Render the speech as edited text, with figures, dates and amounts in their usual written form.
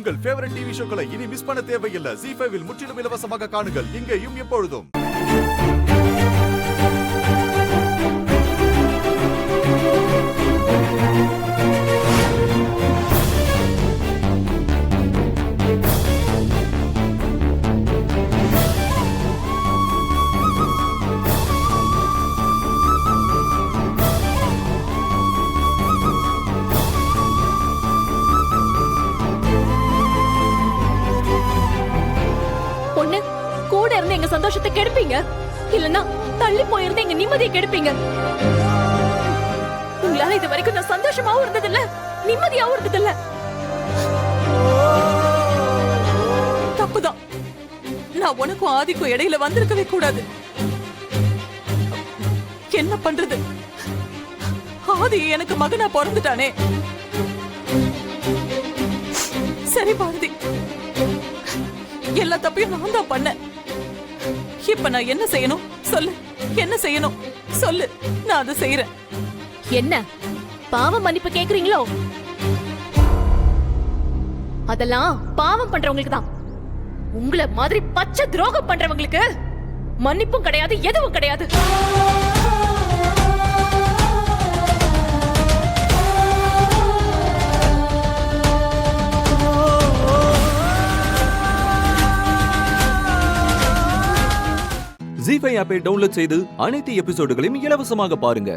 உங்கள் favourite TV ஷோக்களை இனி miss பண்ண தேவையில்லை. ZEE5 இல் முற்றிலும் இலவசமாக காணுங்கள். இங்கேயும் எப்பொழுதும். கூட இருந்து எங்க சந்தோஷத்தை கெடுப்பீங்க, இல்லன்னா தள்ளி போயிருந்து எங்க நிம்மதியை கெடுப்பீங்க. உங்களால இது வரைக்கும் நான் சந்தோஷமாவும் இருந்ததில்ல, நிம்மதியாவும் இருந்ததில்ல. தப்புதான். நான் உனக்கும் ஆதிக்கும் இடையில வந்திருக்கவே கூடாது. என்ன பண்றது, ஆதி எனக்கு மகனா பிறந்துட்டானே. சரி பாரதி, எல்லா தப்பையும் நான் தான் பண்ணேன். இப்ப நான் என்ன செய்யணும் சொல்லு, என்ன செய்யணும் சொல்லு, நான் அதை செய்யறேன். என்ன பாவ மன்னிப்பு கேக்குறீங்களோ? அதெல்லாம் பாவம் பண்றவங்களுக்கு தான். உங்களை மாதிரி பச்சை துரோகம் பண்றவங்களுக்கு மன்னிப்பும் கிடையாது, எதுவும் கிடையாது. ZEE5 ஆப்பை டவுன்லோட் செய்து அனைத்து எபிசோடுகளையும் இலவசமாக பாருங்க.